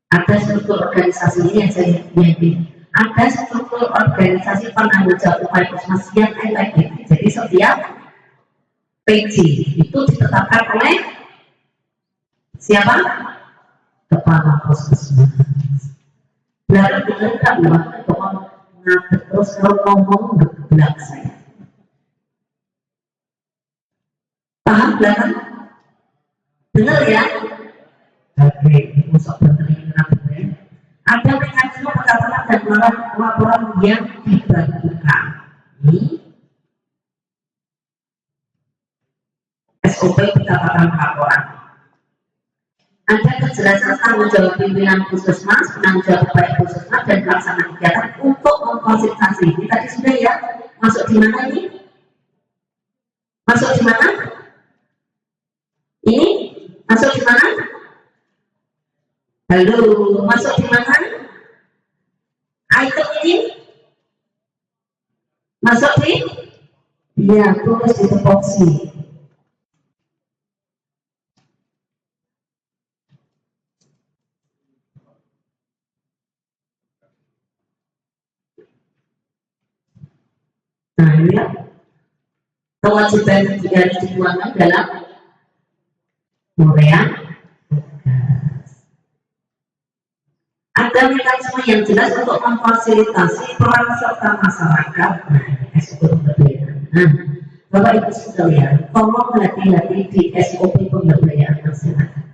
Ada struktur organisasi ini yang saya yakin. Ada struktur organisasi penanggung jawab upaya puskesmas yang efektif. Jadi setiap PJ itu ditetapkan oleh siapa? Kepala puskesmas. Benar kan bahwa terus kalau ngomong belak saya. Paham belakang? Benar ya? Oke, usah bertanya kenapa ya? Ada mekanisme pencatatan dan laporan yang dibagikan. Ini SOP pencatatan laporan. Ada kejelasan tanggung jawab pimpinan puskesmas, penanggung jawab upaya puskesmas dan pelaksanaan kegiatan untuk memfasilitasi. Ini tadi sudah ya, masuk di mana ini? Masuk di mana? Ini masuk di mana? Halo, masuk di mana? Item ini masuk di Iya, tulis di tupoksi. Nah, ya. Kewajiban yang harus dituangkan dalam uraian tugas. Ada mekanisme yang jelas untuk memfasilitasi peran serta masyarakat. Nah, ini SOP pemberdayaan. Nah, Bapak Ibu sekalian, tolong hati-hati di SOP pemberdayaan masyarakat.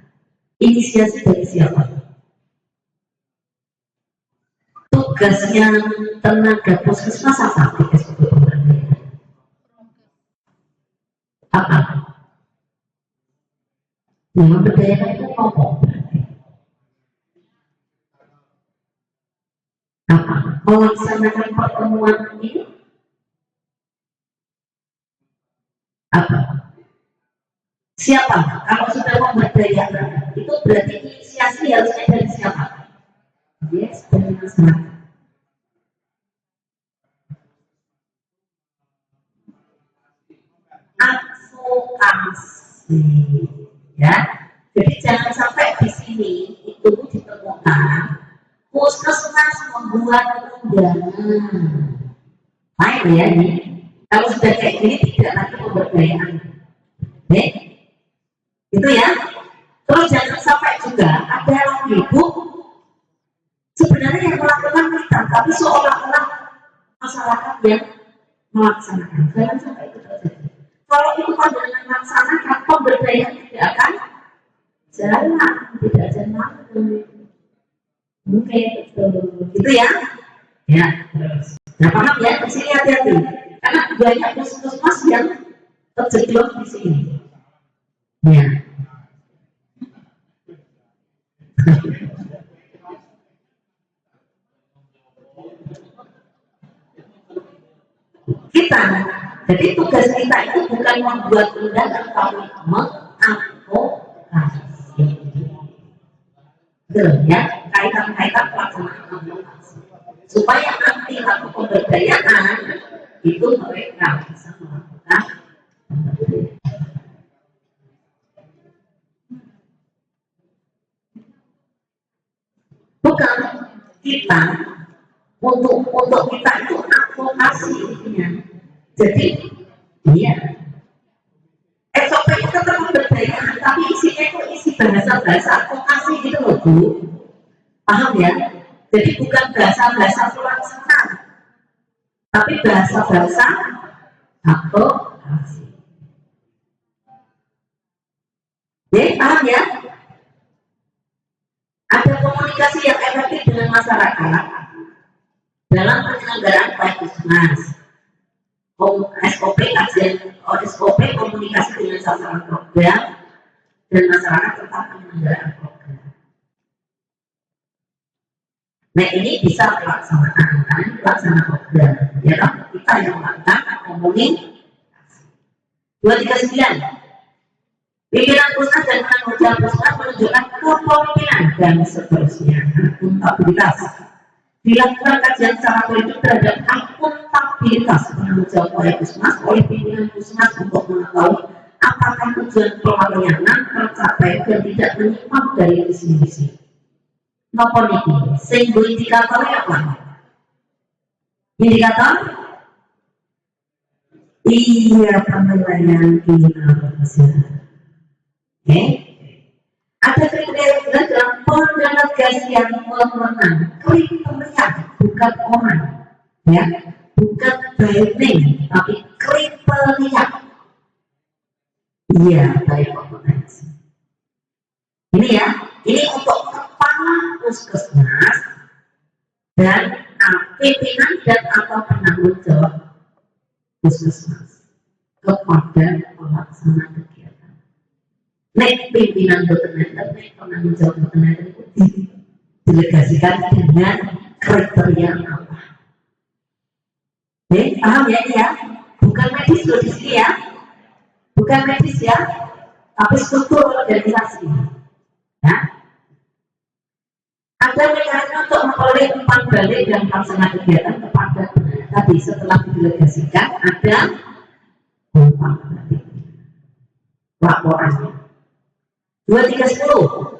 Inisiasi dari siapa? Tugasnya tenaga puskesmas apa di SOP pemberdayaan? Apa? Yang memberdayakan itu apa? Apa? Melaksanakan pertemuan ini? Apa? Siapa? Kalau sudah memberdayakan, itu berarti inisiasi harusnya dari siapa? Yes, dari masyarakat. Advokasi, ya. Jadi jangan sampai di sini itu ditemukan puskesmas membuat undangan. Lain ya ini. Kalau sudah kayak gini tidak lagi pemberdayaan. Oke? Itu ya. Terus jangan sampai juga ada lagi Bu, sebenarnya yang melakukan kita, tapi seolah-olah masyarakat yang melaksanakan. Jangan sampai itu terjadi. Kalau itu pandangan melaksanakan, pemberdayaan tidak akan jalan, tidak jalan. Oke, gitu ya. Ya, terus. Nah, paham ya? Di sini hati-hati. Karena banyak puskesmas yang terjeblok di sini. Ya. Kita, jadi tugas kita itu bukan membuat undangan, tapi mengadvokasi. Betul ya, kaitan-kaitan pelaksanaan advokasi. Supaya nanti waktu pemberdayaan itu mereka bisa melakukan pemberdayaan. Bukan kita untuk kita itu advokasi intinya. Jadi iya, SOP itu tetap pemberdayaan, tapi isinya itu isi bahasa-bahasa advokasi gitu loh Bu. Paham ya? Jadi bukan bahasa-bahasa pelaksana, tapi bahasa-bahasa advokasi. Oke, paham ya? Ada komunikasi yang efektif dengan masyarakat dalam penyelenggaraan puskesmas. SOP kajian SOP komunikasi dengan sasaran program dan masyarakat tentang penyelenggaraan program. Nah ini bisa pelaksanaan program, ya kan? Kita yang melakukan komunikasi. 239. Pimpinan pusat dan penanggung jawab pusat menunjukkan kepemimpinan dan seterusnya. Akuntabilitas. Dilakukan kajian secara politik terhadap akuntabilitas penanggung jawab oleh puskesmas oleh pimpinan puskesmas untuk mengetahui apakah tujuan pelayanan tercapai dan tidak menyimpang dari visi-misi. Nomor ini, sehingga indikatornya apa? Indikator? Iya, penilaian kinerja. Oke, ada kriteria dalam pendelegasian wewenang. Kriteria bukan orang, ya, bukan by name, tapi kriteria. Iya, baik kompetensi. Ini ya, ini untuk kepala puskesmas dan pimpinan dan atau penanggung jawab puskesmas kepada pelaksana kegiatan. Nek pimpinan dokumenter, nek penanggung jawab dokumenter itu didelegasikan dengan kriteria apa? Paham ya ini ya? Bukan medis loh di sini ya, bukan medis ya, tapi struktur organisasi. Ya. Ada mekanisme untuk memperoleh umpan balik dan pelaksana kegiatan kepada tadi setelah didelegasikan ada laporannya 2310